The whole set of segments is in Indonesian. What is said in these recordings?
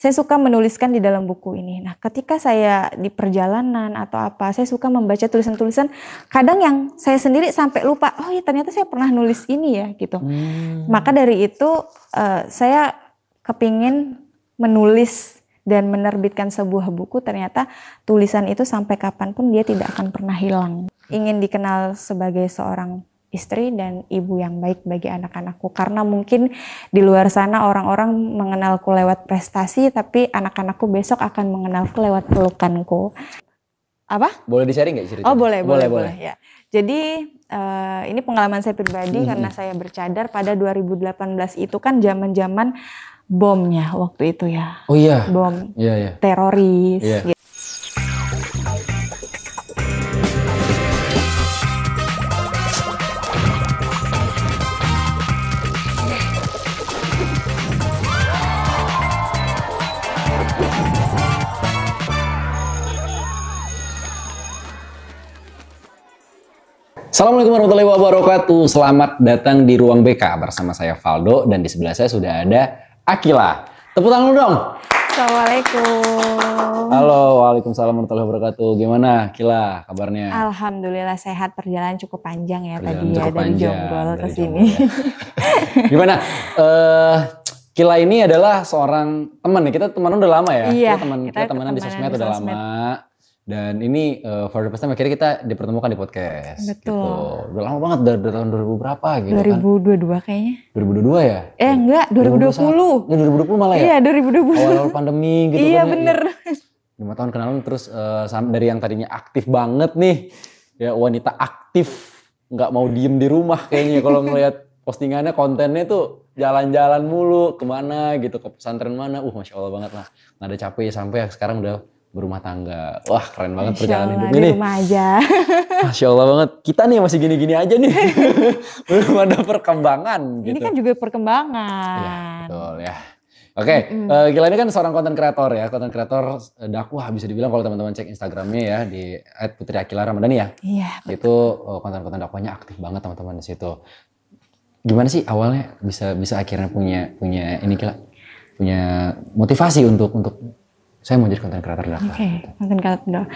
Saya suka menuliskan di dalam buku ini. Nah, ketika saya di perjalanan atau apa, saya suka membaca tulisan-tulisan. Kadang yang saya sendiri sampai lupa, oh ya ternyata saya pernah nulis ini ya gitu. Maka dari itu saya kepingin menulis dan menerbitkan sebuah buku. Ternyata tulisan itu sampai kapanpun dia tidak akan pernah hilang. Ingin dikenal sebagai seorang istri dan ibu yang baik bagi anak-anakku, karena mungkin di luar sana orang-orang mengenalku lewat prestasi, tapi anak-anakku besok akan mengenalku lewat pelukanku. Apa? Boleh di-sharing nggak cerita? Oh boleh. Ya. Jadi ini pengalaman saya pribadi karena saya bercadar pada 2018 itu kan zaman-zaman bomnya waktu itu ya. Oh iya. Bom Iya. teroris. Iya. Gitu. Assalamualaikum warahmatullahi wabarakatuh. Selamat datang di Ruang BK bersama saya Valdo dan di sebelah saya sudah ada Akila. Tepuk tangan dulu dong. Assalamualaikum. Halo, waalaikumsalam warahmatullahi wabarakatuh. Gimana Akila kabarnya? Alhamdulillah sehat, perjalanan cukup panjang ya tadi ya, Cukup dari panjang, Jonggol ke dari sini. Gimana? Kila ini adalah seorang teman ya. Kita teman udah lama ya. Iya, kita temenan di sosmed udah lama. Dan ini for the first time akhirnya kita dipertemukan di podcast. Betul. Gitu. Udah lama banget, dari tahun 2000 berapa gitu 2022 kan. kayaknya. 2022 ya? Enggak, 2020. Ini 2020 malah ya? Iya, 2020. Awal-awal pandemi gitu iya, kan. Bener. Ya. 5 tahun kenalan terus dari yang tadinya aktif banget nih. Ya wanita aktif. Nggak mau diem di rumah kayaknya kalau ngeliat postingannya, kontennya tuh jalan-jalan mulu. Kemana gitu, ke pesantren mana. Masya Allah banget lah. Nggak ada capek sampai sekarang udah berumah tangga. Wah keren banget perjalanan hidup ini. Di rumah aja. Masya Allah banget. Kita nih masih gini-gini aja nih. Belum ada perkembangan gitu. Ini kan juga perkembangan. Iya betul ya. Oke, Gila ini kan seorang konten kreator ya. Konten kreator dakwah bisa dibilang kalau teman-teman cek Instagramnya ya. Di @putri_akila_ramadhani ya. Iya. Itu konten-konten dakwahnya aktif banget teman-teman di situ. Gimana sih awalnya bisa akhirnya punya ini Kila? Punya motivasi untuk saya mau jadi konten kreator dakwah. Oke, konten kreator dakwah.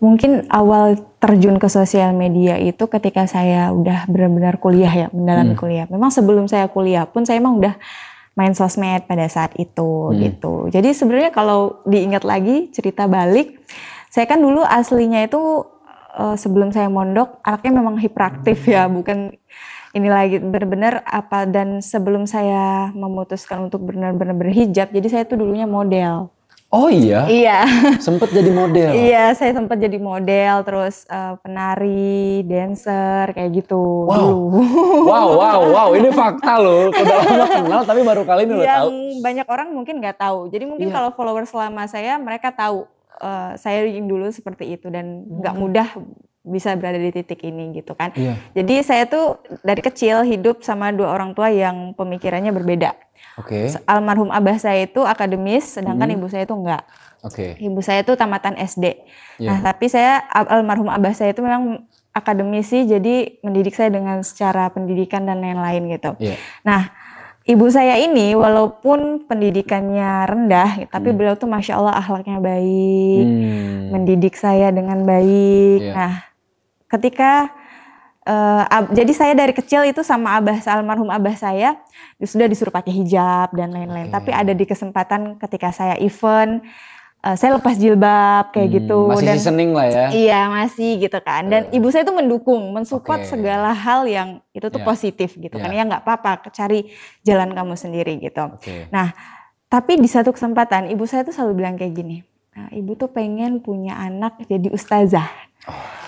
Mungkin awal terjun ke sosial media itu ketika saya udah benar-benar kuliah ya, mendalami kuliah. Memang sebelum saya kuliah pun saya emang udah main sosmed pada saat itu gitu. Jadi sebenarnya kalau diingat lagi cerita balik, saya kan dulu aslinya itu sebelum saya mondok anaknya memang hiperaktif ya, bukan ini lagi benar-benar apa. Dan sebelum saya memutuskan untuk benar-benar berhijab, jadi saya tuh dulunya model. Oh iya? Iya. Sempet jadi model? Iya, saya sempat jadi model, terus penari, dancer, kayak gitu. Wow, ini fakta loh. Udah lama kenal tapi baru kali ini lo tahu. Yang banyak orang mungkin nggak tahu. Jadi mungkin kalau followers selama saya, mereka tahu saya yang dulu seperti itu dan nggak mudah bisa berada di titik ini gitu kan. Iya. Jadi saya tuh dari kecil hidup sama 2 orang tua yang pemikirannya berbeda. Oke. Almarhum abah saya itu akademis, sedangkan ibu saya itu enggak. Oke. Ibu saya itu tamatan SD. Yeah. Nah, tapi almarhum abah saya itu memang akademisi, jadi mendidik saya dengan secara pendidikan dan lain-lain gitu. Yeah. Nah, ibu saya ini walaupun pendidikannya rendah, tapi beliau tuh Masya Allah akhlaknya baik, mendidik saya dengan baik. Yeah. Nah, ketika jadi saya dari kecil itu sama almarhum abah saya sudah disuruh pakai hijab dan lain-lain. Tapi ada di kesempatan ketika saya event, saya lepas jilbab kayak gitu. Masih dan seasoning lah ya. Iya masih gitu kan. Dan ibu saya tuh mendukung, mensupport segala hal yang itu tuh positif gitu kan. Ya nggak apa-apa, cari jalan kamu sendiri gitu. Nah, tapi di satu kesempatan ibu saya tuh selalu bilang kayak gini. Nah, ibu tuh pengen punya anak jadi ustazah.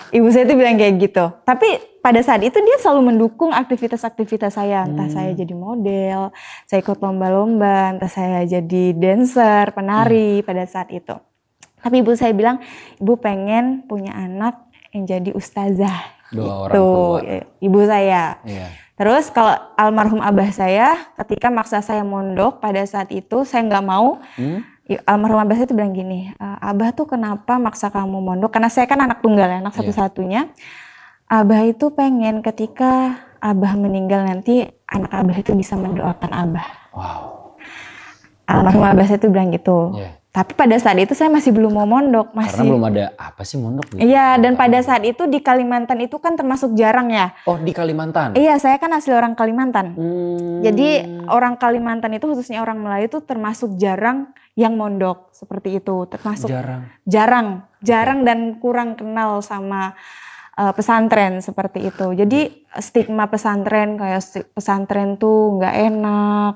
Ibu saya tuh bilang kayak gitu. Tapi pada saat itu dia selalu mendukung aktivitas-aktivitas saya. Entah saya jadi model, saya ikut lomba-lomba, entah saya jadi dancer, penari pada saat itu. Tapi ibu saya bilang, ibu pengen punya anak yang jadi ustazah. Dua orang tua. Ibu saya. Iya. Terus kalau almarhum abah saya, ketika maksa saya mondok pada saat itu, saya nggak mau. Almarhum abah saya tuh bilang gini, abah tuh kenapa maksa kamu mondok? Karena saya kan anak tunggal ya, anak satu-satunya. Abah itu pengen ketika abah meninggal nanti, anak abah itu bisa mendoakan abah. Wow. Almarhum abah saya tuh bilang gitu. Iya. Tapi pada saat itu saya masih belum mau mondok, Karena belum ada apa sih mondok gitu. Iya, dan pada saat itu di Kalimantan itu kan termasuk jarang ya. Oh, di Kalimantan? Iya, saya kan asli orang Kalimantan. Hmm. Jadi orang Kalimantan itu khususnya orang Melayu itu termasuk jarang yang mondok seperti itu. Termasuk jarang dan kurang kenal sama pesantren seperti itu. Jadi stigma pesantren kayak pesantren tuh nggak enak,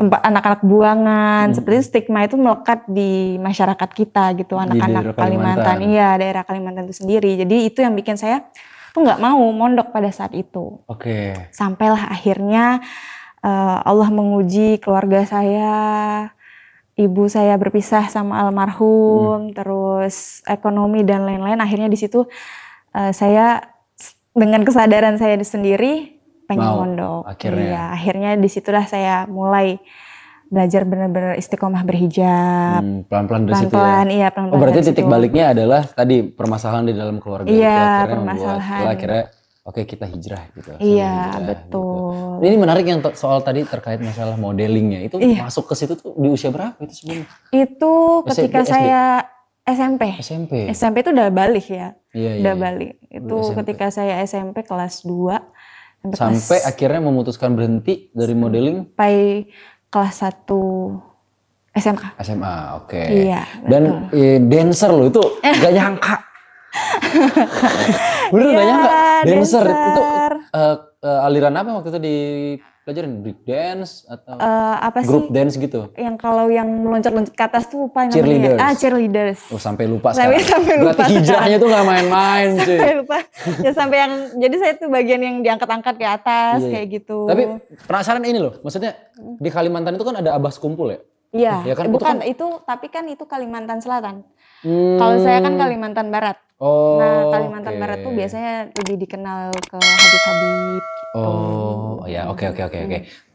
tempat anak-anak buangan, seperti itu stigma itu melekat di masyarakat kita gitu, anak-anak Kalimantan. Iya, daerah Kalimantan itu sendiri. Jadi itu yang bikin saya tuh nggak mau mondok pada saat itu. Oke. Sampailah akhirnya Allah menguji keluarga saya. Ibu saya berpisah sama almarhum, terus ekonomi dan lain-lain. Akhirnya di situ saya dengan kesadaran saya sendiri pengen mondok. Akhirnya. Iya, akhirnya disitulah saya mulai belajar benar-benar istiqomah berhijab. Pelan-pelan dari situ ya? Iya, Oh, pelan-pelan. berarti titik baliknya adalah tadi permasalahan di dalam keluarga. Iya, itu permasalahan. Akhirnya oke, kita hijrah gitu. Iya, betul. Gitu. Ini menarik yang soal tadi terkait masalah modelingnya. Itu masuk ke situ tuh di usia berapa itu sebenarnya? Itu ketika saya SMP. SMP itu udah balik ya. Iya, udah balik. Itu ketika saya SMP kelas 2. Sampai akhirnya memutuskan berhenti dari modeling? Sampai kelas 1 SMA. SMA, oke. Iya, dan dancer loh itu gak nyangka. Bener gak nyangka? Dancer. Itu aliran apa waktu itu di pelajaran break dance atau apa group sih? dance gitu? Yang kalau yang meloncat-loncat ke atas tuh apa namanya? Cheerleaders. Cheerleaders. Oh, sampai lupa sekarang. Sampai lupa. Berarti hijrahnya tuh gak main-main cuy. Sampai lupa. Ya sampai yang, jadi saya tuh bagian yang diangkat-angkat ke atas kayak gitu. Tapi penasaran ini loh, maksudnya di Kalimantan itu kan ada abas kumpul ya? Iya, ya kan? Bukan itu, tapi kan itu Kalimantan Selatan. Kalau saya kan Kalimantan Barat. Oh, nah, Kalimantan Barat tuh biasanya lebih dikenal ke Habib-Habib gitu. Oh, ya oke.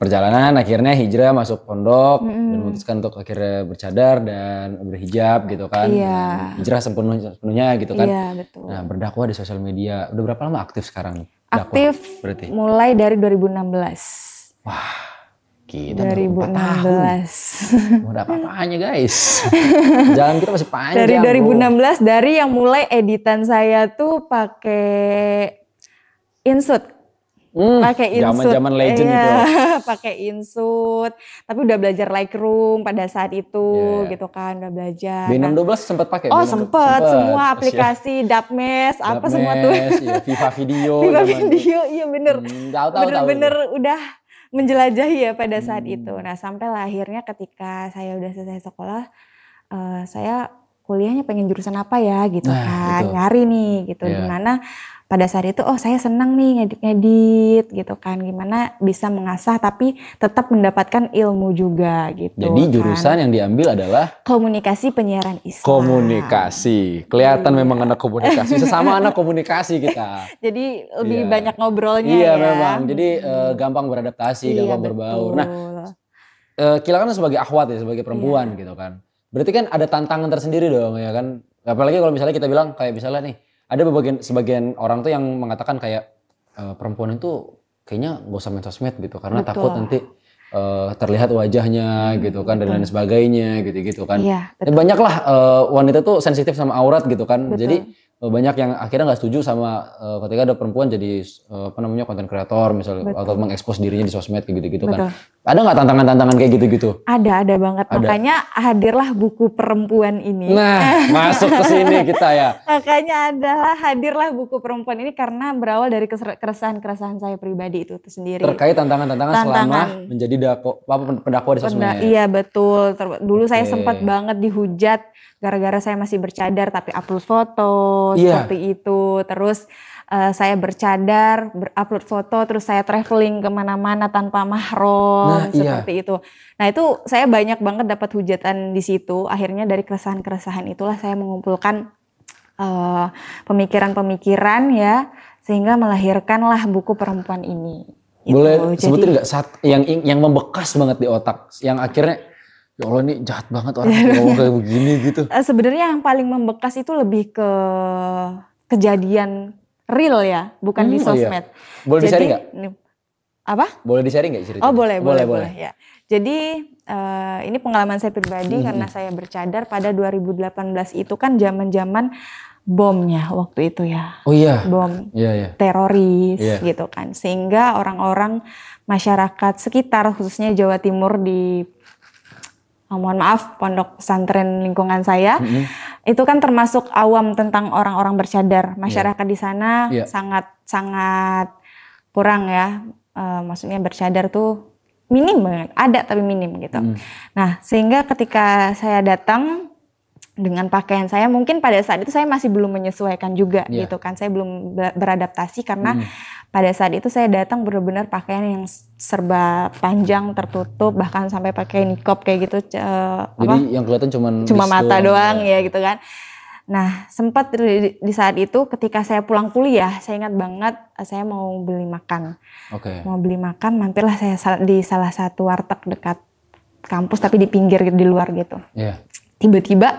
Perjalanan akhirnya hijrah masuk pondok dan memutuskan untuk akhirnya bercadar dan berhijab gitu kan. Iya. Hijrah sepenuhnya gitu kan. Iya, betul. Nah, berdakwah di sosial media. Udah berapa lama aktif sekarang? Aktif berarti? Mulai dari 2016. Wah, kita 2016. Udah apa-apanya guys. Jalan kita masih panjang. Dari 2016, dari yang mulai editan saya tuh pakai insut. Pakai insut. Zaman-zaman legend gitu. Pakai insut. Tapi udah belajar Lightroom pada saat itu gitu kan, udah belajar. B612 sempat pakai? Oh, sempat. Semua aplikasi Dapmes, apa semua tuh. Iya, Viva Video. Viva Video, iya bener. Bener-bener udah menjelajahi ya pada saat itu. Nah, sampailah akhirnya ketika saya udah selesai sekolah, saya kuliahnya pengen jurusan apa ya gitu kan, nyari nih gitu. Gimana pada saat itu, saya senang nih ngedit-ngedit gitu kan. Gimana bisa mengasah tapi tetap mendapatkan ilmu juga gitu. Jadi jurusan yang diambil adalah? Komunikasi penyiaran Islam. Komunikasi. Kelihatan memang anak komunikasi. Sesama anak komunikasi kita. Jadi lebih banyak ngobrolnya ya. Iya memang. Jadi gampang beradaptasi, gampang berbaur. Nah, Kila kan sebagai akhwat ya, sebagai perempuan gitu kan. Berarti kan ada tantangan tersendiri dong ya kan. Apalagi kalau misalnya kita bilang kayak misalnya nih. Ada sebagian orang tuh yang mengatakan kayak perempuan itu kayaknya gak usah main sosmed gitu. Karena takut nanti terlihat wajahnya gitu kan dan lain sebagainya gitu kan. Iya, Banyaklah wanita tuh sensitif sama aurat gitu kan. Jadi banyak yang akhirnya gak setuju sama ketika ada perempuan jadi konten kreator misalnya atau mengekspos dirinya di sosmed kayak gitu-gitu kan. Ada gak tantangan-tantangan kayak gitu-gitu? Ada banget. Makanya hadirlah buku perempuan ini. Nah, masuk ke sini kita ya. Makanya hadirlah buku perempuan ini karena berawal dari keresahan-keresahan saya pribadi itu sendiri. Terkait tantangan-tantangan selama menjadi pendakwah di sosmed. Iya betul. Dulu saya sempat banget dihujat gara-gara saya masih bercadar tapi upload foto seperti itu. Terus saya bercadar, berupload foto, terus saya traveling kemana-mana tanpa mahram seperti itu. Nah itu saya banyak banget dapat hujatan di situ. Akhirnya dari keresahan-keresahan itulah saya mengumpulkan pemikiran-pemikiran ya, sehingga melahirkanlah buku perempuan ini. Boleh sebutin nggak yang membekas banget di otak, yang akhirnya ya Allah ini jahat banget orang ngomong kayak begini gitu. Sebenarnya yang paling membekas itu lebih ke kejadian real ya, bukan di sosmed. Boleh di-share nggak? Apa? Boleh di-sharing nggak ceritanya? Oh boleh ya. Jadi ini pengalaman saya pribadi karena saya bercadar pada 2018 itu kan zaman-zaman bomnya waktu itu ya. Oh iya. Bom Iya. teroris gitu kan. Sehingga orang-orang masyarakat sekitar khususnya Jawa Timur di mohon maaf pondok pesantren lingkungan saya itu kan termasuk awam tentang orang-orang bercadar. Masyarakat di sana sangat kurang ya. Maksudnya bercadar tuh minim banget, ada tapi minim gitu. Nah, sehingga ketika saya datang dengan pakaian saya, mungkin pada saat itu saya masih belum menyesuaikan juga gitu kan. Saya belum beradaptasi karena pada saat itu saya datang benar-benar pakaian yang serba panjang, tertutup, bahkan sampai pakai niqab kayak gitu. Jadi yang kelihatan cuma mata doang ya gitu kan. Nah, sempat di saat itu ketika saya pulang kuliah, saya ingat banget saya mau beli makan. Mau beli makan, mampirlah saya di salah satu warteg dekat kampus tapi di pinggir di luar gitu. Tiba-tiba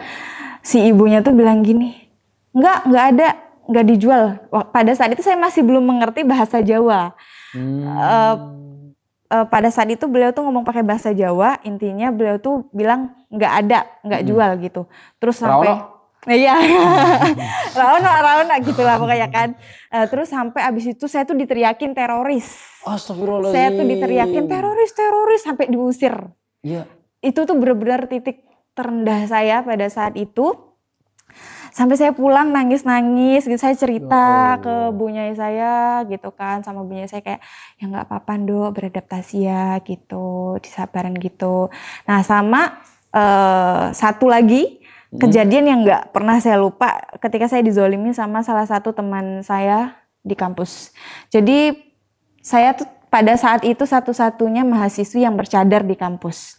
si ibunya tuh bilang gini, enggak ada, enggak dijual. Pada saat itu saya masih belum mengerti bahasa Jawa. Pada saat itu beliau tuh ngomong pakai bahasa Jawa, intinya beliau tuh bilang enggak ada, enggak jual gitu. Terus sampai iya, Raona gitu lah pokoknya kan. Terus sampai abis itu saya tuh diteriakin teroris. Astagfirullahaladzim. Saya tuh diteriakin teroris sampai diusir. Iya. Itu tuh benar-benar titik terendah saya pada saat itu. Sampai saya pulang nangis-nangis gitu, saya cerita ke bunyai saya gitu kan, sama bunyai saya kayak ya nggak apa-apa Nduk, beradaptasi ya gitu, disabarin gitu. Nah sama satu lagi kejadian yang nggak pernah saya lupa ketika saya dizolimi sama salah satu teman saya di kampus. Jadi saya tuh pada saat itu satu-satunya mahasiswi yang bercadar di kampus.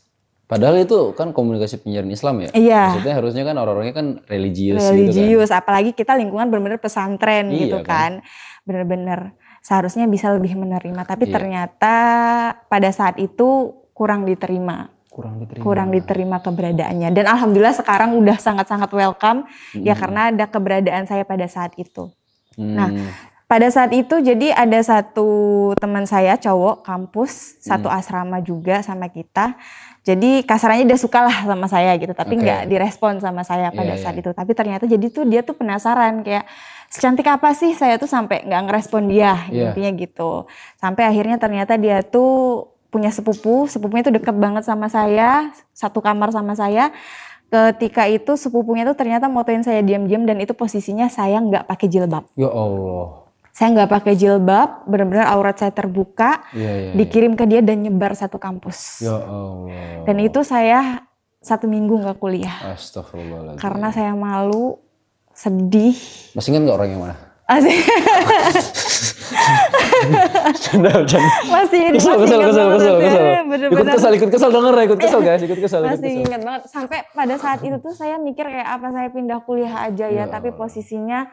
Padahal itu kan komunikasi penyiaran Islam ya? Iya. Maksudnya harusnya kan orang-orangnya kan religius gitu kan. kan. Apalagi kita lingkungan benar-benar pesantren gitu kan. Benar-benar seharusnya bisa lebih menerima. Tapi ternyata pada saat itu kurang diterima. Kurang diterima keberadaannya. Dan alhamdulillah sekarang udah sangat-sangat welcome ya karena ada keberadaan saya pada saat itu. Nah, pada saat itu jadi ada satu teman saya cowok kampus, satu asrama juga sama kita. Jadi kasarannya dia suka lah sama saya gitu, tapi nggak direspon sama saya pada saat itu. Tapi ternyata jadi tuh dia tuh penasaran kayak secantik apa sih saya tuh sampai nggak ngerespon dia intinya gitu. Sampai akhirnya ternyata dia tuh punya sepupunya tuh deket banget sama saya, satu kamar sama saya. Ketika itu sepupunya tuh ternyata motoin saya diam-diam dan itu posisinya saya nggak pakai jilbab. Ya Allah. Saya nggak pakai jilbab, benar-benar aurat saya terbuka, dikirim ke dia dan nyebar satu kampus. Ya Allah. Dan itu saya 1 minggu nggak kuliah. Astagfirullahaladzim. Karena saya malu, sedih. Masih ingat nggak orang yang mana? Masih kesel. Ikut kesel denger ya, ikut kesel guys, ikut kesel. Masih ingat banget. Sampai pada saat itu tuh saya mikir kayak apa saya pindah kuliah aja ya, tapi posisinya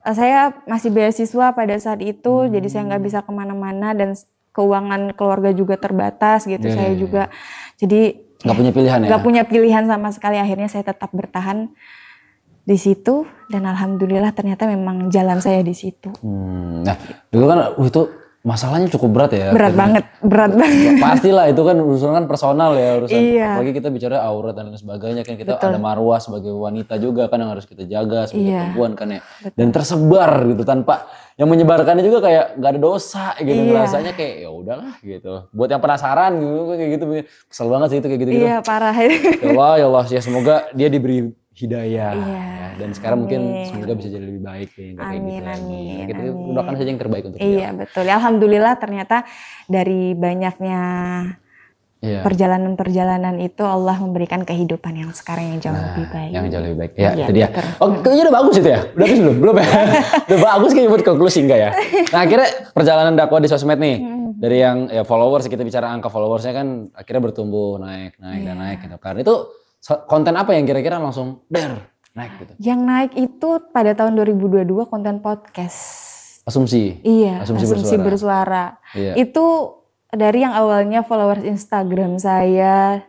saya masih beasiswa pada saat itu, jadi saya nggak bisa kemana-mana dan keuangan keluarga juga terbatas gitu. Saya juga jadi nggak punya pilihan ya. Nggak punya pilihan sama sekali. Akhirnya saya tetap bertahan di situ dan alhamdulillah ternyata memang jalan saya di situ. Nah dulu kan itu masalahnya cukup berat ya. Berat banget. Pastilah itu kan urusan kan personal ya, urusan apalagi kita bicara aurat dan lain sebagainya kan, kita ada marwah sebagai wanita juga kan yang harus kita jaga sebagai perempuan kan ya. Dan tersebar gitu tanpa yang menyebarkannya juga kayak nggak ada dosa gitu, rasanya kayak ya udahlah gitu. Buat yang penasaran gitu kayak gitu, kesel banget sih itu kayak gitu-gitu. Iya parah. Ya Allah ya semoga dia diberi hidayah ya. Dan sekarang mungkin semoga bisa jadi lebih baik ya, kayak gitu. Amin. Kita doakan saja yang terbaik untuk dia. Iya betul. Alhamdulillah ternyata dari banyaknya perjalanan-perjalanan itu Allah memberikan kehidupan yang sekarang yang jauh lebih baik. Yang jauh lebih baik. Ya, itu dia. Oh, kayaknya udah bagus itu ya? Udah habis belum? Belum ya? Udah bagus kayaknya buat konklusi enggak ya? Nah, akhirnya perjalanan dakwah di sosmed nih. Dari yang followers, kita bicara angka followersnya kan akhirnya bertumbuh, naik dan naik gitu. Karena itu konten apa yang kira-kira langsung naik gitu? Yang naik itu pada tahun 2022 konten podcast. Asumsi? Iya, asumsi bersuara. Iya. Itu dari yang awalnya followers Instagram saya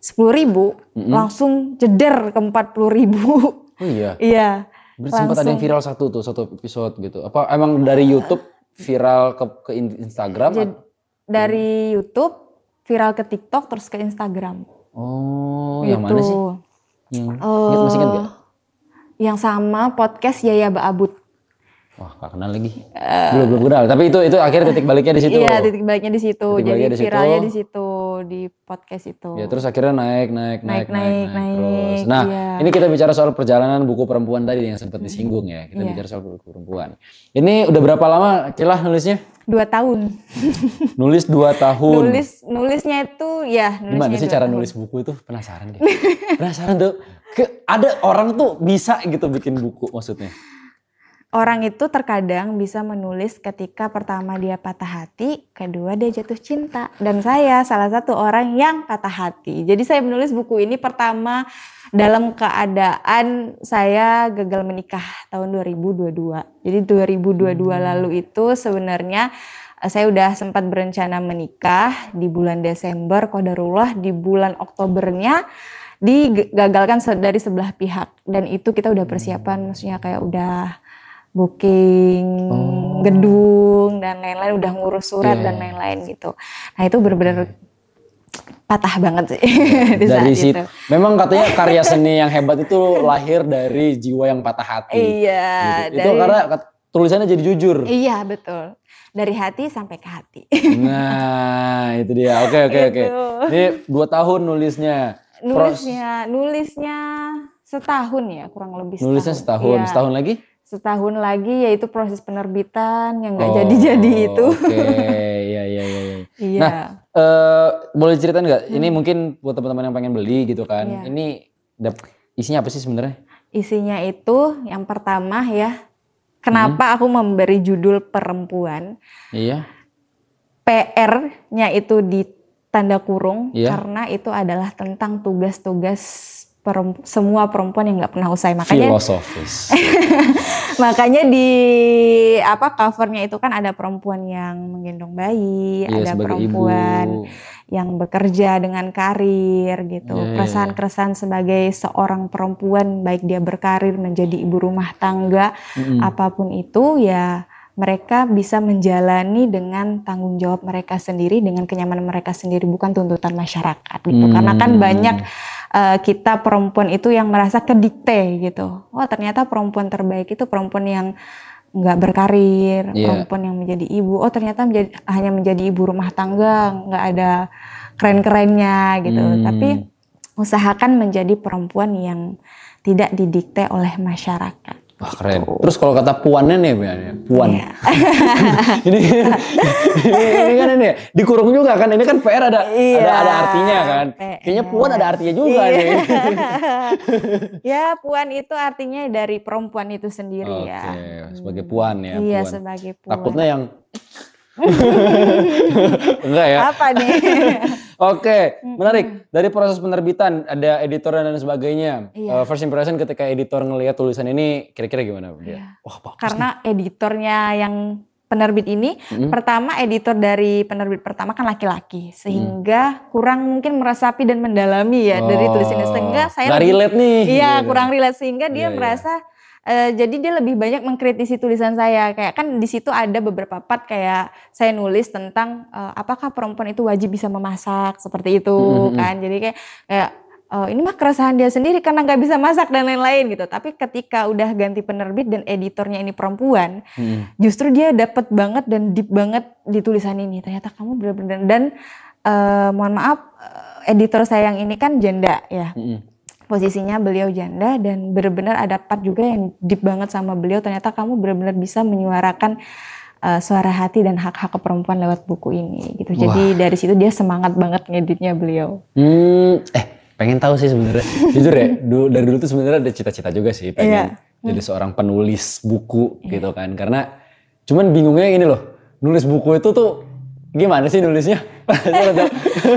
10.000, langsung jeder ke 40.000. Oh iya? Iya. Berarti sempat ada yang viral satu episode gitu. Apa emang dari YouTube viral ke Instagram? Dari YouTube viral ke TikTok terus ke Instagram. Oh, Gitu. yang mana sih? Masih ingat gak? Yang sama podcast Yaya Baabut. Wah, gak kenal lagi. Belum kenal. Tapi itu akhirnya titik baliknya di situ. Iya, titik baliknya di situ. Titik Jadi baliknya di situ. viralnya di situ, di podcast itu. Ya, terus akhirnya naik terus. Nah, iya. ini kita bicara soal perjalanan buku perempuan tadi yang sempat disinggung ya. Kita bicara soal buku perempuan. Ini udah berapa lama Cilah nulisnya? 2 tahun. Nulis 2 tahun. Nulisnya itu ya. Gimana sih cara nulis buku itu? Penasaran gitu. Penasaran tuh. Ada orang tuh bisa gitu bikin buku maksudnya. Orang itu terkadang bisa menulis ketika pertama dia patah hati, kedua dia jatuh cinta. Dan saya salah satu orang yang patah hati. Jadi saya menulis buku ini pertama dalam keadaan saya gagal menikah tahun 2022. Jadi 2022 lalu itu sebenarnya saya udah sempat berencana menikah di bulan Desember, qadarullah di bulan Oktobernya digagalkan dari sebelah pihak. Dan itu kita udah persiapan, maksudnya kayak udah booking gedung dan lain-lain, udah ngurus surat dan lain-lain gitu. Nah itu benar-benar patah banget sih di saat dari itu. Memang katanya karya seni yang hebat itu lahir dari jiwa yang patah hati. Iya. Gitu. Itu karena tulisannya jadi jujur. Iya betul. Dari hati sampai ke hati. Nah itu dia. Oke. Ini 2 tahun nulisnya. Nulisnya setahun ya, kurang lebih setahun. Nulisnya setahun. Iya. Setahun lagi? Setahun lagi yaitu proses penerbitan yang nggak jadi-jadi itu. Oke, iya. Iya. Nah, boleh ceritain nggak? Ini mungkin buat teman-teman yang pengen beli gitu kan. Iya. Ini isinya apa sih sebenarnya? Isinya itu yang pertama ya, kenapa aku memberi judul perempuan? Iya. PR-nya itu di tanda kurung, Iya. karena itu adalah tentang tugas-tugas semua perempuan yang nggak pernah usai. Makanya filosofis. makanya di covernya itu kan ada perempuan yang menggendong bayi, ada perempuan yang bekerja dengan karir gitu. Keresahan-keresahan sebagai seorang perempuan, baik dia berkarir menjadi ibu rumah tangga, apapun itu ya mereka bisa menjalani dengan tanggung jawab mereka sendiri, dengan kenyamanan mereka sendiri, bukan tuntutan masyarakat gitu. Karena kan banyak kita perempuan itu yang merasa kedikte gitu. Oh ternyata perempuan terbaik itu perempuan yang nggak berkarir, perempuan yang menjadi ibu. Oh ternyata hanya menjadi ibu rumah tangga, nggak ada keren-kerennya gitu. Tapi usahakan menjadi perempuan yang tidak didikte oleh masyarakat. Wah keren. Terus kalau kata puannya nih, puan. Iya. ini kan ini dikurung juga kan. Ini kan PR ada artinya kan. Kayaknya puan ada artinya juga nih. Ya puan itu artinya dari perempuan itu sendiri ya. Sebagai puan ya. Iya puan. sebagai puan. Takutnya yang enggak ya. Apa nih? Oke, menarik. Dari proses penerbitan ada editor dan sebagainya. First impression ketika editor ngelihat tulisan ini kira-kira gimana? Wah, bagus. Karena editornya yang penerbit ini, pertama editor dari penerbit pertama kan laki-laki, sehingga kurang mungkin meresapi dan mendalami ya dari tulisan ini, sehingga saya nggak relate nih. Iya, kurang relate sehingga dia merasa jadi dia lebih banyak mengkritisi tulisan saya. Kayak kan di situ ada beberapa part kayak saya nulis tentang apakah perempuan itu wajib bisa memasak seperti itu kan. Jadi kayak ini mah keresahan dia sendiri karena nggak bisa masak dan lain-lain gitu. Tapi ketika udah ganti penerbit dan editornya ini perempuan, justru dia dapet banget dan deep banget di tulisan ini. Ternyata kamu benar-benar dan mohon maaf editor saya yang ini kan janda ya. Posisinya beliau janda dan benar-benar ada part juga yang deep banget sama beliau. Ternyata kamu benar-benar bisa menyuarakan suara hati dan hak-hak perempuan lewat buku ini gitu. Jadi dari situ dia semangat banget ngeditnya beliau. Pengen tahu sih sebenarnya. Jujur ya, dari dulu tuh sebenarnya ada cita-cita juga sih pengen jadi seorang penulis buku gitu kan. Karena cuman bingungnya gini loh, nulis buku itu tuh gimana sih nulisnya?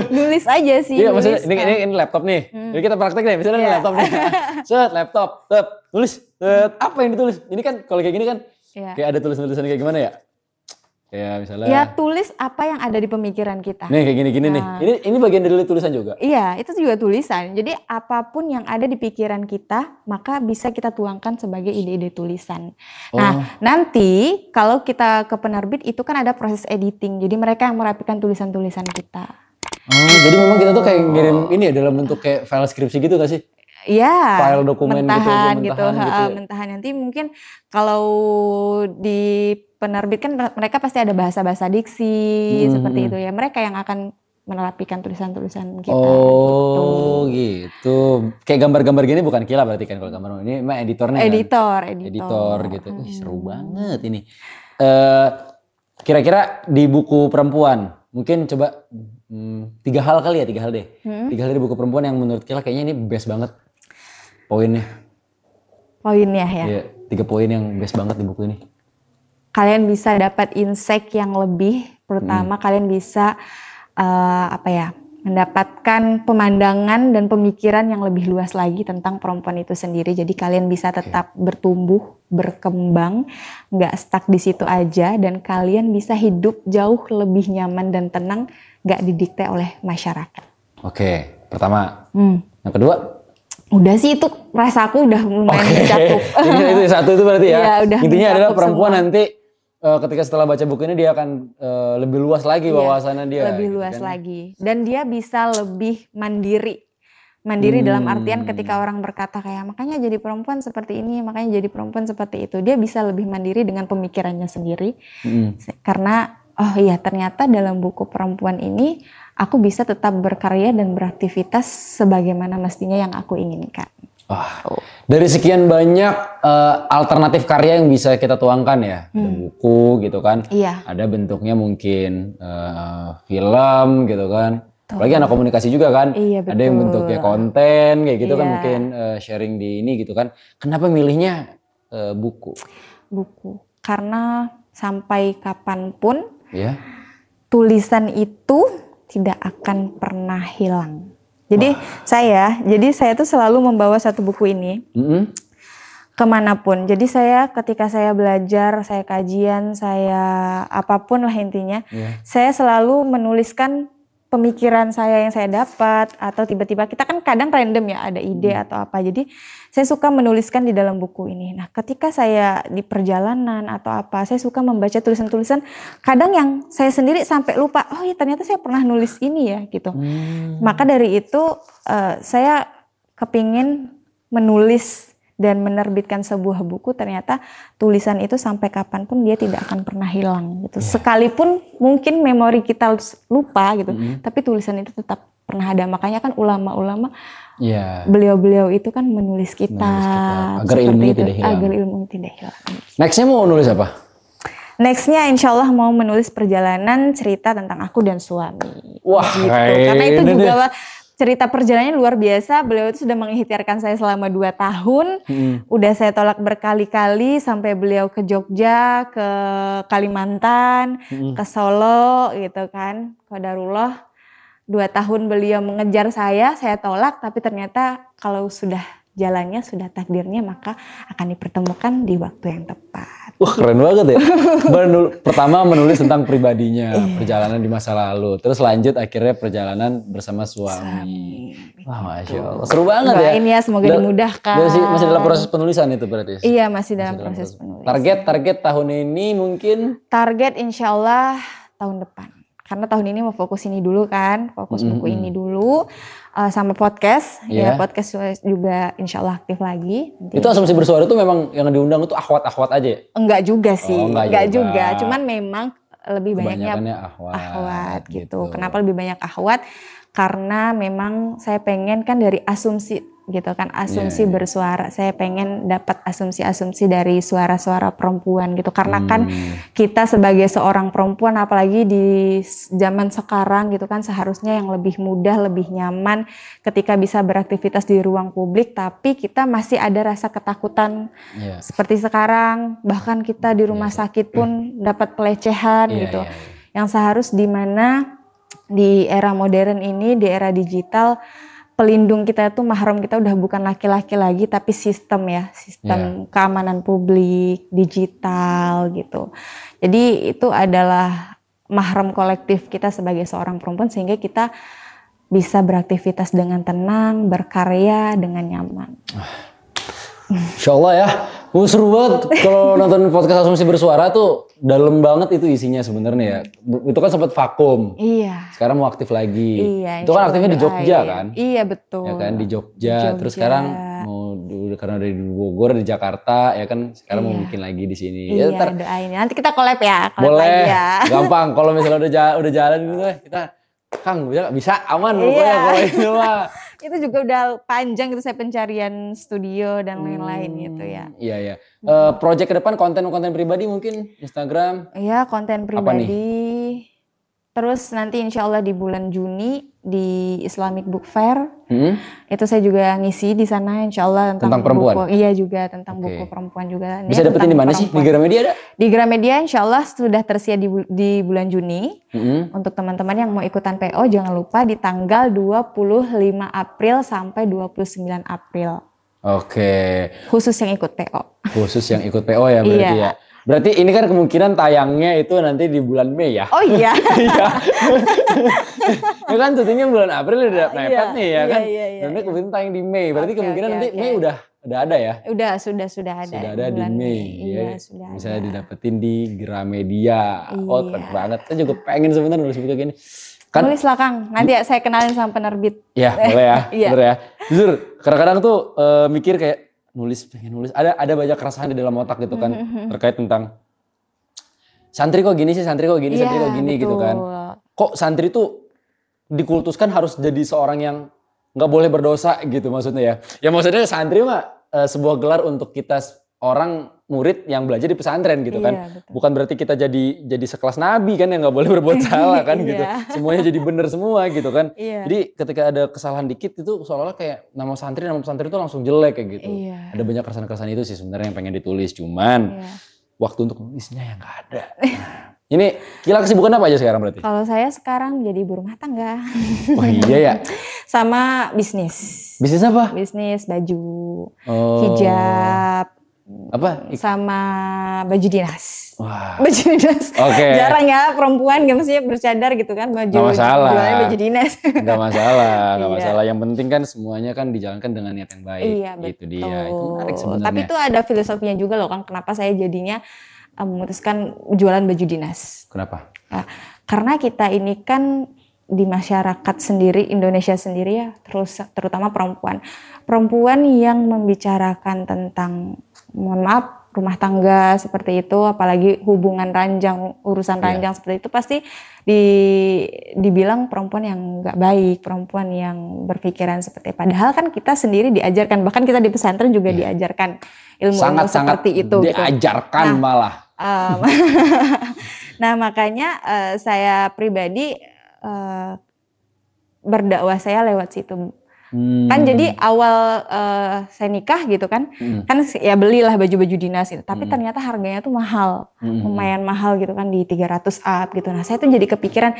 Nulis aja sih. Iya maksudnya ini laptop nih. Jadi kita praktek nih, misalnya ini laptop nih. Laptop, tulis. Apa yang ditulis? Ini kan kalau kayak gini kan kayak ada tulisan-tulisan kayak gimana ya? Kayak misalnya Ya tulis apa yang ada di pemikiran kita. nih kayak gini-gini nih. Ini bagian dari tulisan juga. Iya, itu juga tulisan. Jadi apapun yang ada di pikiran kita, maka bisa kita tuangkan sebagai ide-ide tulisan. Nah, nanti kalau kita ke penerbit itu kan ada proses editing. Jadi mereka yang merapikan tulisan-tulisan kita. Jadi memang kita tuh kayak ngirim ini ya dalam bentuk kayak file skripsi gitu gak sih? Iya, File dokumen mentahan gitu, gitu, mentahan. Nanti mungkin kalau di penerbit kan mereka pasti ada bahasa-bahasa diksi seperti itu ya. Mereka yang akan menerapikan tulisan-tulisan kita. Oh gitu. Kayak gambar-gambar gini bukan Kila berarti kan kalau gambar ini emang editornya kan? Editor gitu. Seru banget ini. Kira-kira di buku perempuan mungkin coba 3 hal kali ya, 3 hal deh. 3 hal dari buku perempuan yang menurut Kila kayaknya ini best banget poinnya. Poinnya ya. Iya, 3 poin yang best banget di buku ini. Kalian bisa dapat insight yang lebih, pertama kalian bisa mendapatkan pemandangan dan pemikiran yang lebih luas lagi tentang perempuan itu sendiri. Jadi kalian bisa tetap bertumbuh, berkembang, nggak stuck di situ aja, dan kalian bisa hidup jauh lebih nyaman dan tenang, nggak didikte oleh masyarakat. Oke, pertama. Yang kedua? Udah sih itu rasaku udah lumayan mencakup. Itu satu itu berarti ya. Iya, udah intinya adalah perempuan semua. nanti ketika setelah baca buku ini dia akan lebih luas lagi wawasannya dia. Lebih luas lagi. Dan dia bisa lebih mandiri. Mandiri dalam artian ketika orang berkata kayak makanya jadi perempuan seperti ini, makanya jadi perempuan seperti itu. Dia bisa lebih mandiri dengan pemikirannya sendiri. Karena oh iya ternyata dalam buku perempuan ini aku bisa tetap berkarya dan beraktivitas sebagaimana mestinya yang aku inginkan. Dari sekian banyak alternatif karya yang bisa kita tuangkan ya, ada buku gitu kan, ada bentuknya mungkin film gitu kan, apalagi anak komunikasi juga kan, ada yang bentuknya konten kayak gitu kan, mungkin sharing di ini gitu kan. Kenapa milihnya buku? Buku, karena sampai kapanpun tulisan itu tidak akan pernah hilang. Jadi saya tuh selalu membawa satu buku ini kemanapun. Jadi saya ketika saya belajar, saya kajian, saya apapun lah intinya, saya selalu menuliskan pemikiran saya yang saya dapat, atau tiba-tiba kita kan kadang random ya ada ide atau apa. Jadi saya suka menuliskan di dalam buku ini. Nah ketika saya di perjalanan atau apa, saya suka membaca tulisan-tulisan kadang yang saya sendiri sampai lupa, oh ya ternyata saya pernah nulis ini ya gitu. Maka dari itu saya kepingin menulis dan menerbitkan sebuah buku, ternyata tulisan itu sampai kapanpun dia tidak akan pernah hilang gitu. Sekalipun mungkin memori kita lupa gitu, tapi tulisan itu tetap pernah ada. Makanya kan ulama-ulama, beliau-beliau itu kan menulis kita agar ilmunya tidak hilang. Agar ilmu tidak hilang. Nextnya mau nulis apa? Nextnya insya Allah mau menulis perjalanan cerita tentang aku dan suami. Wah, gitu. Karena itu juga cerita perjalanannya luar biasa. Beliau itu sudah mengikhtiarkan saya selama 2 tahun. Udah saya tolak berkali-kali sampai beliau ke Jogja, ke Kalimantan, ke Solo gitu kan. Qadarullah 2 tahun beliau mengejar saya tolak. Tapi ternyata kalau sudah jalannya, sudah takdirnya, maka akan dipertemukan di waktu yang tepat. Wah keren banget ya. Pertama menulis tentang pribadinya, perjalanan di masa lalu. Terus lanjut akhirnya perjalanan bersama suami. Wah Masya Allah. Seru banget ya. Doain ya semoga dimudahkan. Masih dalam proses penulisan itu berarti? Iya masih dalam proses penulisan. Target tahun ini mungkin? Target insya Allah tahun depan. Karena tahun ini mau fokus ini dulu kan. Fokus buku ini dulu. Sama podcast, ya podcast juga insya Allah aktif lagi. Nanti. Itu Asumsi Bersuara itu memang yang diundang itu akhwat-akhwat aja ya? Enggak juga sih, enggak juga. Cuman memang lebih banyaknya akhwat gitu. Kenapa lebih banyak akhwat? Karena memang saya pengen kan dari asumsi gitu kan, asumsi bersuara. Saya pengen dapat asumsi-asumsi dari suara-suara perempuan gitu. Karena kan kita sebagai seorang perempuan apalagi di zaman sekarang gitu kan seharusnya yang lebih mudah, lebih nyaman ketika bisa beraktivitas di ruang publik, tapi kita masih ada rasa ketakutan seperti sekarang. Bahkan kita di rumah sakit pun dapat pelecehan gitu. Yang seharus di mana di era modern ini, di era digital, pelindung kita tuh mahram kita udah bukan laki-laki lagi tapi sistem ya, sistem keamanan publik, digital gitu. Jadi itu adalah mahram kolektif kita sebagai seorang perempuan sehingga kita bisa beraktivitas dengan tenang, berkarya dengan nyaman. Insya Allah ya, seru banget kalau nonton podcast Asumsi Bersuara tuh dalam banget itu isinya sebenarnya ya. Itu kan sempat vakum. Iya. Sekarang mau aktif lagi. Iya. Itu kan aktifnya di Jogja kan? Iya betul. Ya kan di Jogja. Terus sekarang mau karena dari Bogor di Jakarta ya kan sekarang mau bikin lagi di sini. Iya, ya, doain. Nanti kita collab ya. Boleh. Lagi ya. Gampang kalau misalnya udah jalan gitu kita Kang bisa aman pokoknya kalau itu mah. Itu juga udah panjang gitu saya pencarian studio dan lain-lain gitu ya. Iya. Project ke depan konten pribadi mungkin Instagram. Iya, konten pribadi. Terus nanti insya Allah di bulan Juni di Islamic Book Fair. Itu saya juga ngisi di sana insya Allah tentang perempuan. Buku. Iya juga tentang buku perempuan juga. Bisa dapetin di mana sih? Di Gramedia ada? Di Gramedia insya Allah sudah tersedia di bulan Juni. Untuk teman-teman yang mau ikutan PO jangan lupa di tanggal 25 April sampai 29 April. Oke. Khusus yang ikut PO. Khusus yang ikut PO ya berarti ya. Berarti ini kan kemungkinan tayangnya itu nanti di bulan Mei ya? Oh iya. Iya. Ya kan syutingnya bulan April udah mepet nih ya kan? Nanti kemungkinan tayang di Mei. Berarti kemungkinan nanti Mei udah ada ya? Sudah ada. Sudah ada di Mei. Iya, sudah bisa didapetin di Gramedia. Oh keren banget. Saya juga pengen sebenarnya nulis buku gini. Kan, nulis lah Kang, nanti saya kenalin sama penerbit. Iya boleh ya, bener ya. Jujur kadang-kadang tuh mikir kayak pengen nulis. Ada banyak keresahan di dalam otak gitu kan terkait tentang santri kok gini sih, santri kok gini gitu kan. Kok santri tuh dikultuskan harus jadi seorang yang nggak boleh berdosa gitu maksudnya ya. Ya maksudnya santri mah sebuah gelar untuk kita orang murid yang belajar di pesantren gitu kan. Betul. Bukan berarti kita jadi sekelas nabi kan yang nggak boleh berbuat salah kan gitu. Semuanya jadi benar semua gitu kan. Jadi ketika ada kesalahan dikit itu seolah-olah kayak nama pesantren itu langsung jelek kayak gitu. Ada banyak keresahan-keresahan itu sih sebenarnya yang pengen ditulis cuman waktu untuk nulisnya yang nggak ada. Ini Kila kesibukan apa aja sekarang berarti? Kalau saya sekarang jadi ibu rumah tangga. Wah iya ya? Sama bisnis. Bisnis apa? Bisnis baju, hijab. Apa? Sama baju dinas. Wah. Baju dinas. Okay. Jarang ya perempuan gak mestinya bercadar gitu kan baju. Gak masalah. Jualnya baju dinas. Gak masalah. Yang penting kan semuanya kan dijalankan dengan niat yang baik. Iya, gitu dia. Itu menarik sebenarnya. Tapi itu ada filosofinya juga loh Kang. Kenapa saya jadinya memutuskan jualan baju dinas. Kenapa? Nah, karena kita ini kan di masyarakat sendiri, Indonesia sendiri ya, terutama perempuan yang membicarakan tentang, mohon maaf, rumah tangga seperti itu, apalagi hubungan ranjang, urusan ranjang seperti itu pasti dibilang perempuan yang nggak baik, perempuan yang berpikiran seperti itu. Padahal kan kita sendiri diajarkan, bahkan kita di pesantren juga diajarkan ilmu seperti itu. Diajarkan gitu. Malah. Nah makanya saya pribadi berdakwah saya lewat situ. Kan jadi awal saya nikah gitu kan, kan ya belilah baju-baju dinas itu. Tapi ternyata harganya tuh mahal, lumayan mahal gitu kan di 300 up gitu. Nah saya tuh jadi kepikiran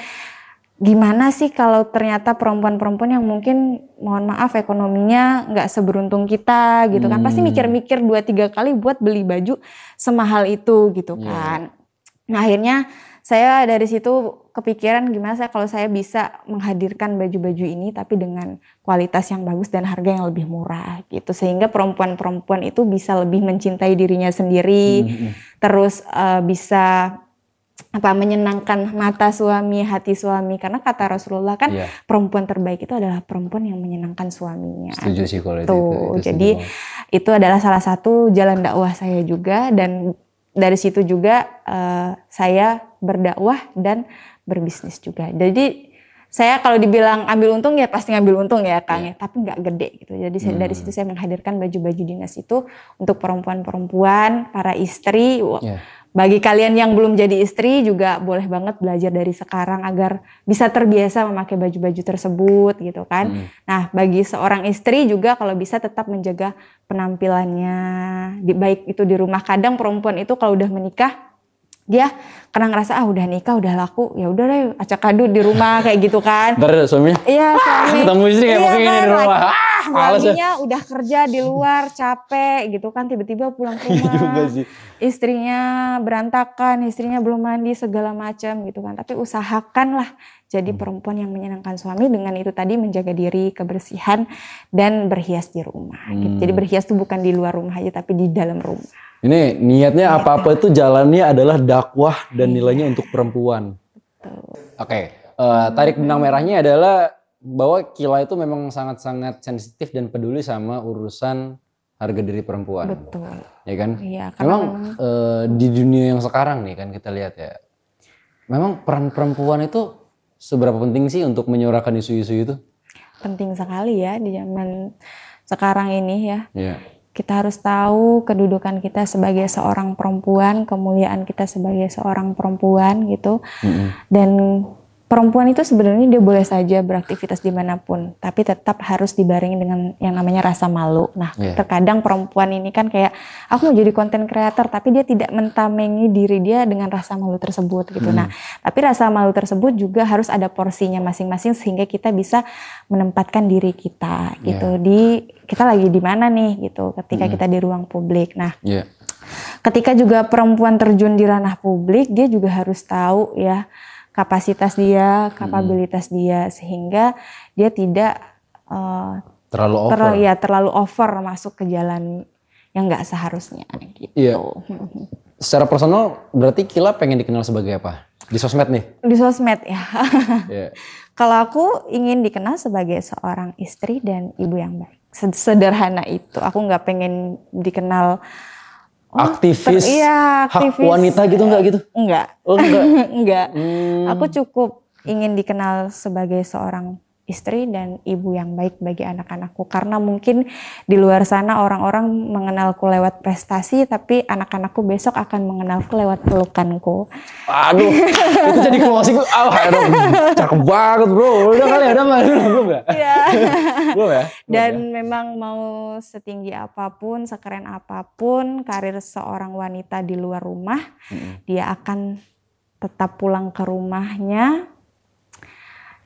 gimana sih kalau ternyata perempuan-perempuan yang mungkin mohon maaf ekonominya nggak seberuntung kita gitu kan. Pasti mikir-mikir 2-3 kali buat beli baju semahal itu gitu kan. Nah akhirnya saya dari situ kepikiran gimana kalau saya bisa menghadirkan baju-baju ini tapi dengan kualitas yang bagus dan harga yang lebih murah gitu. Sehingga perempuan-perempuan itu bisa lebih mencintai dirinya sendiri, terus bisa menyenangkan mata suami, hati suami. Karena kata Rasulullah kan perempuan terbaik itu adalah perempuan yang menyenangkan suaminya. Setuju sih kalau itu. Jadi itu adalah salah satu jalan dakwah saya juga dan dari situ juga saya berdakwah dan berbisnis juga. Jadi saya kalau dibilang ambil untung ya pasti ngambil untung ya Kang ya, tapi nggak gede gitu. Jadi dari situ saya menghadirkan baju-baju dinas itu untuk perempuan-perempuan, para istri. Bagi kalian yang belum jadi istri juga boleh banget belajar dari sekarang agar bisa terbiasa memakai baju-baju tersebut gitu kan. Nah bagi seorang istri juga kalau bisa tetap menjaga penampilannya, baik itu di rumah. Kadang perempuan itu kalau udah menikah dia karena ngerasa udah nikah udah laku, ya udah deh acak adu di rumah kayak gitu kan. Ntar suaminya, Iya suami. ketemu istri kayak begini di rumah. Suaminya udah kerja di luar capek gitu kan, tiba-tiba pulang ke rumah istrinya berantakan, istrinya belum mandi segala macam gitu kan. Tapi usahakanlah jadi perempuan yang menyenangkan suami dengan itu tadi, menjaga diri, kebersihan dan berhias di rumah gitu. Jadi berhias tuh bukan di luar rumah aja tapi di dalam rumah. Ini niatnya apa-apa itu jalannya adalah dakwah dan nilainya untuk perempuan. Oke, tarik benang merahnya adalah bahwa Kila itu memang sangat-sangat sensitif dan peduli sama urusan harga diri perempuan. Betul. Ya kan? Iya, memang di dunia yang sekarang nih kan kita lihat ya. Memang peran perempuan itu seberapa penting sih untuk menyuarakan isu-isu itu? Penting sekali ya di zaman sekarang ini ya. Iya. Kita harus tahu kedudukan kita sebagai seorang perempuan, kemuliaan kita sebagai seorang perempuan gitu. Dan perempuan itu sebenarnya dia boleh saja beraktivitas dimanapun, tapi tetap harus dibarengi dengan yang namanya rasa malu. Nah, terkadang perempuan ini kan kayak, aku mau jadi konten kreator, tapi dia tidak mentamengi diri dia dengan rasa malu tersebut gitu. Nah, tapi rasa malu tersebut juga harus ada porsinya masing-masing sehingga kita bisa menempatkan diri kita gitu. Kita lagi di mana nih gitu ketika kita di ruang publik. Nah, ketika juga perempuan terjun di ranah publik, dia juga harus tahu ya kapasitas dia, kapabilitas dia, sehingga dia tidak terlalu over masuk ke jalan yang nggak seharusnya gitu. Iya. Secara personal berarti Kila pengen dikenal sebagai apa? Di sosmed nih? Di sosmed ya. Kalau aku ingin dikenal sebagai seorang istri dan ibu yang baik. Sederhana itu. Aku nggak pengen dikenal aktivis, aktivis, hak wanita gitu enggak gitu? Enggak. Oh, enggak. Enggak. Aku cukup ingin dikenal sebagai seorang istri dan ibu yang baik bagi anak-anakku. Karena mungkin di luar sana orang-orang mengenalku lewat prestasi, tapi anak-anakku besok akan mengenalku lewat pelukanku. Aduh, itu jadi closing. Cakep banget bro. Udah kali ada mah belum ya? Iya. Belum ya? Dan memang mau setinggi apapun, sekeren apapun karir seorang wanita di luar rumah, dia akan tetap pulang ke rumahnya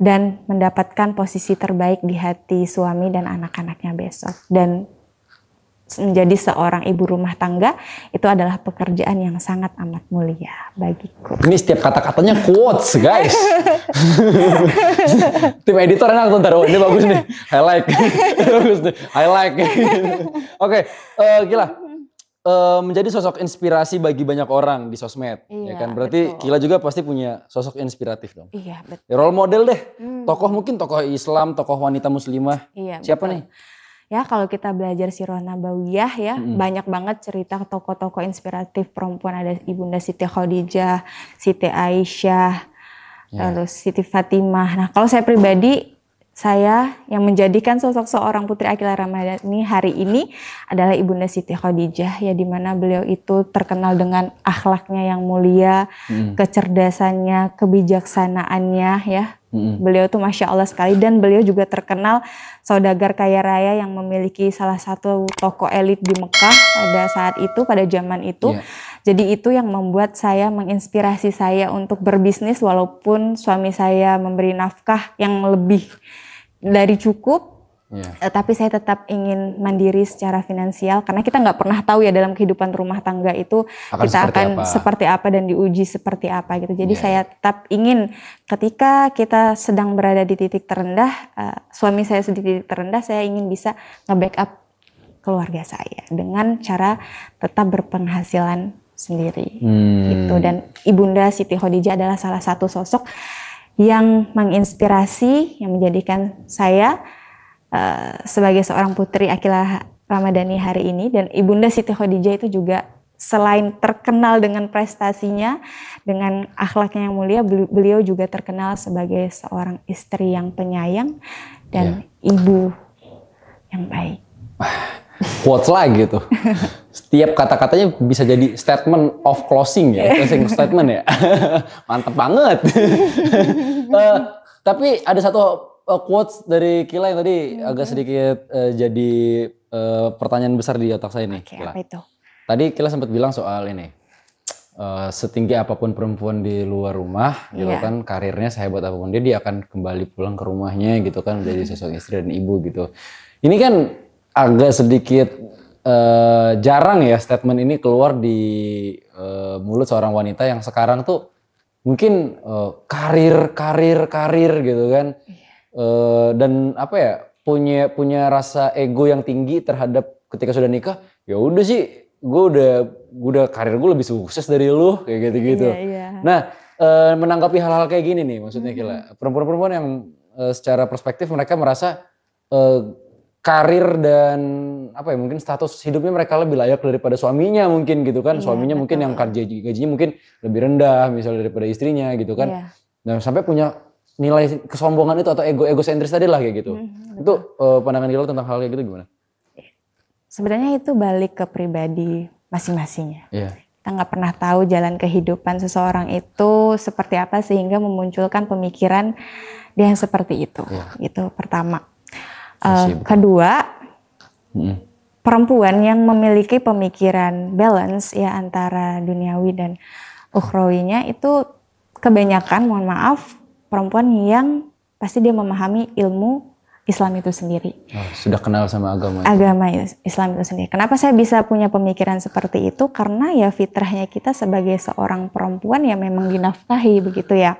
dan mendapatkan posisi terbaik di hati suami dan anak-anaknya besok. Dan menjadi seorang ibu rumah tangga itu adalah pekerjaan yang sangat amat mulia bagiku. Ini setiap kata-katanya quotes guys. Tim editor enak tuh, ini bagus nih, highlight. Bagus nih, highlight. Oke, Kila. Menjadi sosok inspirasi bagi banyak orang di sosmed, ya kan? Berarti betul. Kila juga pasti punya sosok inspiratif dong. Iya betul. Ya, role model deh, tokoh mungkin tokoh Islam, tokoh wanita muslimah. Iya, siapa betul. Nih? Ya kalau kita belajar Sirah Nabawiyah ya, banyak banget cerita tokoh-tokoh inspiratif perempuan. Ada Ibunda Siti Khadijah, Siti Aisyah, terus Siti Fatimah. Nah kalau saya pribadi, saya yang menjadikan sosok seorang Putri Akila Ramadhani hari ini adalah Ibunda Siti Khadijah, ya dimana beliau itu terkenal dengan akhlaknya yang mulia, kecerdasannya, kebijaksanaannya ya. Beliau tuh Masya Allah sekali, dan beliau juga terkenal saudagar kaya raya yang memiliki salah satu toko elit di Mekah pada saat itu, pada zaman itu. Jadi itu yang membuat saya, menginspirasi saya untuk berbisnis walaupun suami saya memberi nafkah yang lebih dari cukup. Tapi saya tetap ingin mandiri secara finansial karena kita nggak pernah tahu ya dalam kehidupan rumah tangga itu kita akan seperti apa dan diuji seperti apa gitu. Jadi saya tetap ingin ketika kita sedang berada di titik terendah, suami saya di titik terendah, saya ingin bisa nge-backup keluarga saya dengan cara tetap berpenghasilan sendiri gitu. Dan Ibunda Siti Khadijah adalah salah satu sosok yang menginspirasi, yang menjadikan saya sebagai seorang Putri Akila Ramadhani hari ini. Dan Ibunda Siti Khadijah itu juga selain terkenal dengan prestasinya, dengan akhlaknya yang mulia, beliau juga terkenal sebagai seorang istri yang penyayang dan ibu yang baik. Quotes lagi tuh. Setiap kata-katanya bisa jadi statement of closing ya, closing statement ya. Mantep banget. Tapi ada satu quotes dari Kila yang tadi agak sedikit jadi pertanyaan besar di otak saya nih. Apa itu? Tadi Kila sempat bilang soal ini, setinggi apapun perempuan di luar rumah gitu kan, karirnya sehebat apapun dia akan kembali pulang ke rumahnya gitu kan, menjadi sosok istri dan ibu gitu. Ini kan agak sedikit jarang ya statement ini keluar di mulut seorang wanita yang sekarang tuh mungkin karir gitu kan. Dan apa ya, punya rasa ego yang tinggi terhadap ketika sudah nikah, ya udah sih gue udah karir gue lebih sukses dari lu kayak gitu-gitu. Nah, menanggapi hal-hal kayak gini nih, maksudnya Kila, perempuan-perempuan yang secara perspektif mereka merasa karir dan apa ya, mungkin status hidupnya mereka lebih layak daripada suaminya mungkin gitu kan. Suaminya mungkin yang gajinya mungkin lebih rendah misalnya daripada istrinya gitu kan. Nah, sampai punya nilai kesombongan itu atau egosentris tadi lah kayak gitu. Itu pandangan Kila tentang hal kayak gitu gimana? Sebenarnya itu balik ke pribadi masing-masingnya. Kita nggak pernah tahu jalan kehidupan seseorang itu seperti apa sehingga memunculkan pemikiran dia yang seperti itu. Itu pertama. Kedua, perempuan yang memiliki pemikiran balance ya antara duniawi dan ukhrawinya itu kebanyakan, mohon maaf, perempuan yang pasti dia memahami ilmu Islam itu sendiri. Sudah kenal sama agama Islam itu sendiri. Kenapa saya bisa punya pemikiran seperti itu? Karena ya fitrahnya kita sebagai seorang perempuan yang memang dinafkahi begitu ya.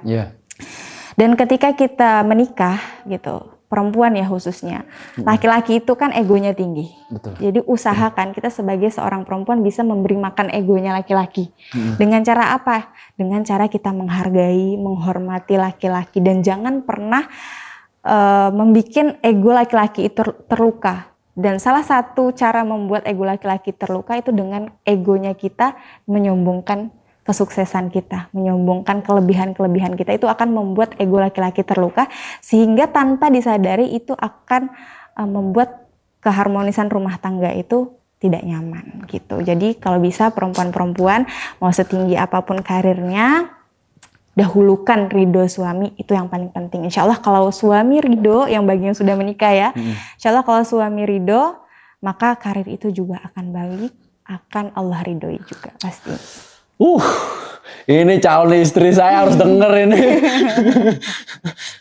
Dan ketika kita menikah gitu, perempuan ya khususnya, laki-laki itu kan egonya tinggi. Betul. Jadi usahakan kita sebagai seorang perempuan bisa memberi makan egonya laki-laki. Dengan cara apa? Dengan cara kita menghargai, menghormati laki-laki dan jangan pernah membikin ego laki-laki itu terluka. Dan salah satu cara membuat ego laki-laki terluka itu dengan egonya kita menyombongkan kesuksesan kita, menyombongkan kelebihan-kelebihan kita, itu akan membuat ego laki-laki terluka sehingga tanpa disadari itu akan membuat keharmonisan rumah tangga itu tidak nyaman gitu. Jadi kalau bisa perempuan-perempuan mau setinggi apapun karirnya, dahulukan ridho suami, itu yang paling penting. Insya Allah kalau suami ridho, yang bagi yang sudah menikah ya, insya Allah kalau suami ridho, maka karir itu juga akan baik, akan Allah ridhoi juga pasti. Ini calon istri saya harus denger ini.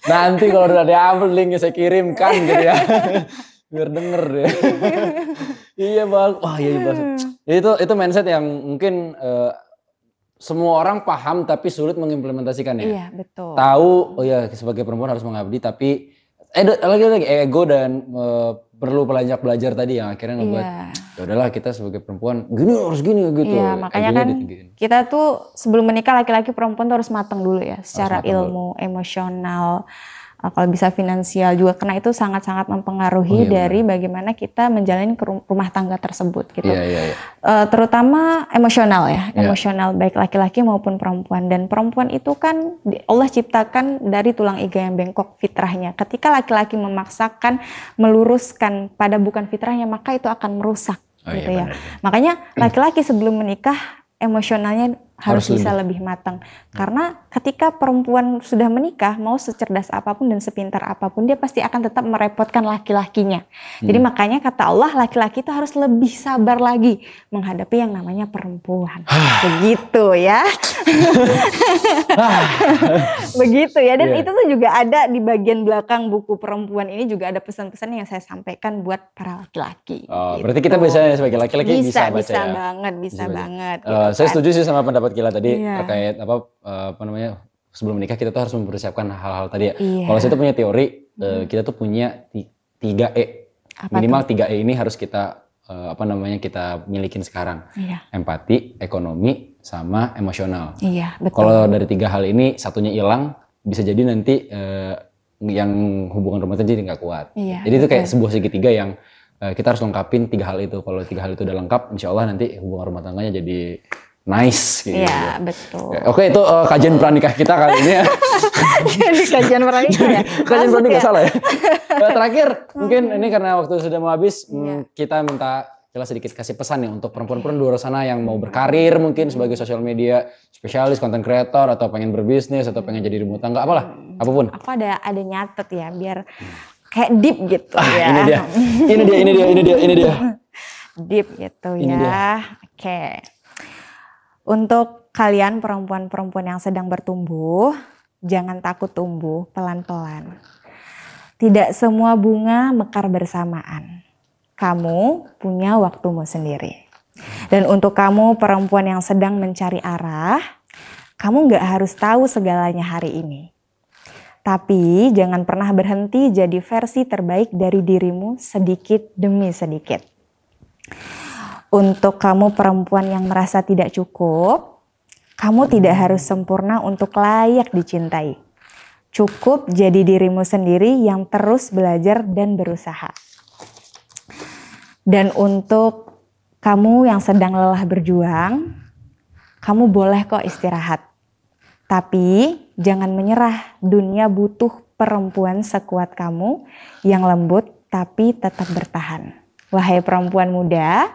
Nanti kalau udah diambil linknya saya kirimkan gitu ya, biar denger deh. Iya bang, iya bang. Itu mindset yang mungkin semua orang paham tapi sulit mengimplementasikannya. Iya, betul. Tahu, sebagai perempuan harus mengabdi tapi lagi ego dan perlu belajar tadi yang akhirnya ngebuat ya udahlah kita sebagai perempuan harus gini gitu. Iya, makanya kan kita tuh sebelum menikah laki-laki perempuan tuh harus matang dulu ya secara ilmu, emosional, kalau bisa finansial juga, karena itu sangat-sangat mempengaruhi dari bagaimana kita menjalani rumah tangga tersebut gitu. Terutama emosional ya, emosional baik laki-laki maupun perempuan. Dan perempuan itu kan Allah ciptakan dari tulang iga yang bengkok fitrahnya. Ketika laki-laki memaksakan meluruskan pada bukan fitrahnya, maka itu akan merusak gitu ya. Makanya laki-laki sebelum menikah emosionalnya harus bisa lebih matang. Karena ketika perempuan sudah menikah, mau secerdas apapun dan sepintar apapun, dia pasti akan tetap merepotkan laki-lakinya. Jadi makanya kata Allah, laki-laki itu harus lebih sabar lagi menghadapi yang namanya perempuan. Begitu ya. Begitu ya. Dan itu tuh juga ada di bagian belakang buku perempuan ini, juga ada pesan-pesan yang saya sampaikan buat para laki-laki. Gitu. Berarti kita bisa sebagai laki-laki bisa baca bisa ya? Bisa banget. Gitu saya setuju sih sama pendapat Kila tadi terkait apa namanya, sebelum menikah kita tuh harus mempersiapkan hal-hal tadi ya. Kalau saya tuh punya teori, kita tuh punya 3E. Minimal 3E ini harus kita kita milikin sekarang. Empati, ekonomi, sama emosional. Kalau dari 3 hal ini satunya hilang, bisa jadi nanti yang hubungan rumah tangga jadi nggak kuat. Jadi itu kayak sebuah segitiga yang kita harus lengkapin 3 hal itu. Kalau 3 hal itu udah lengkap, insya Allah nanti hubungan rumah tangganya jadi nice gitu. Iya, betul. Oke, itu kajian pranikah kita kali ini ya. Kajian pranikah ya? Kajian pranikah salah ya? Terakhir, mungkin ini karena waktu sudah mau habis, kita minta Kila sedikit kasih pesan nih untuk perempuan-perempuan di luar sana yang mau berkarir mungkin sebagai sosial media spesialis, content creator, atau pengen berbisnis, atau pengen jadi rumah tangga, apapun. Aku ada nyatet ya, biar kayak deep gitu ya. Ini dia. Deep gitu ini ya. Oke. Untuk kalian perempuan-perempuan yang sedang bertumbuh, jangan takut tumbuh, pelan-pelan. Tidak semua bunga mekar bersamaan. Kamu punya waktumu sendiri. Dan untuk kamu perempuan yang sedang mencari arah, kamu gak harus tahu segalanya hari ini. Tapi jangan pernah berhenti jadi versi terbaik dari dirimu sedikit demi sedikit. Untuk kamu perempuan yang merasa tidak cukup, kamu tidak harus sempurna untuk layak dicintai. Cukup jadi dirimu sendiri yang terus belajar dan berusaha. Dan untuk kamu yang sedang lelah berjuang, kamu boleh kok istirahat. Tapi jangan menyerah, dunia butuh perempuan sekuat kamu yang lembut tapi tetap bertahan. Wahai perempuan muda,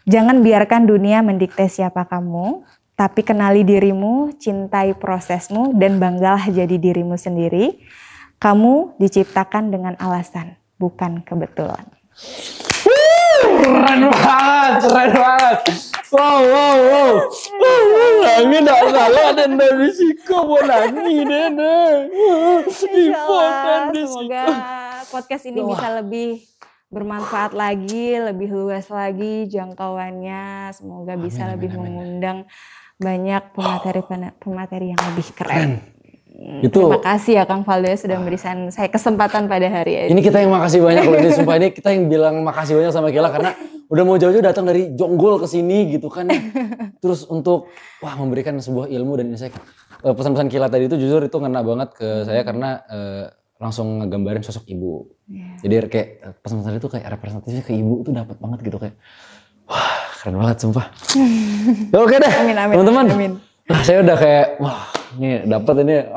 jangan biarkan dunia mendikte siapa kamu, tapi kenali dirimu, cintai prosesmu, dan banggalah jadi dirimu sendiri. Kamu diciptakan dengan alasan, bukan kebetulan. Keren banget, keren banget. Wow. Nangis gak salah dan dari Siko mau nangis deh. Semoga podcast ini bisa lebih bermanfaat lagi, lebih luas lagi jangkauannya. Semoga bisa lebih mengundang banyak pemateri yang lebih keren. Terima kasih ya Kang Valdo sudah memberikan saya kesempatan pada hari ini. Ini kita yang makasih banyak loh, ini sumpah ini kita yang bilang makasih banyak sama Kila karena udah mau jauh-jauh datang dari Jonggol ke sini gitu kan. Terus untuk memberikan sebuah ilmu dan insight. Pesan-pesan Kila tadi itu jujur itu ngena banget ke saya karena langsung ngegambarin sosok ibu. Jadi kayak pesan-pesan itu kayak representatifnya ke ibu itu dapat banget gitu kayak keren banget sumpah. Oke deh teman-teman. Nah, saya udah kayak ini dapat ini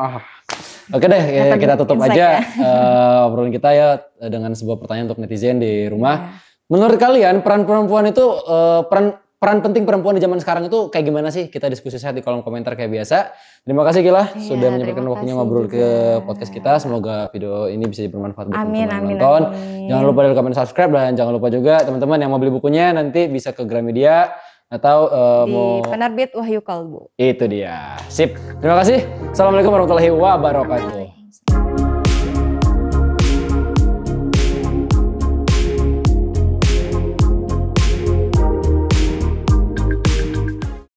Oke deh ya, kita tutup aja obrolan kita ya dengan sebuah pertanyaan untuk netizen di rumah. Menurut kalian peran perempuan itu peran penting perempuan di zaman sekarang itu kayak gimana sih? Kita diskusi sehat di kolom komentar kayak biasa. Terima kasih Kila sudah menyempatkan waktunya ngobrol ke podcast kita. Semoga video ini bisa bermanfaat buat teman-teman yang nonton. Jangan lupa like, comment, subscribe dan jangan lupa juga teman-teman yang mau beli bukunya nanti bisa ke Gramedia atau di penerbit Wahyu Kalbu. Itu dia. Sip. Terima kasih. Assalamualaikum warahmatullahi wabarakatuh.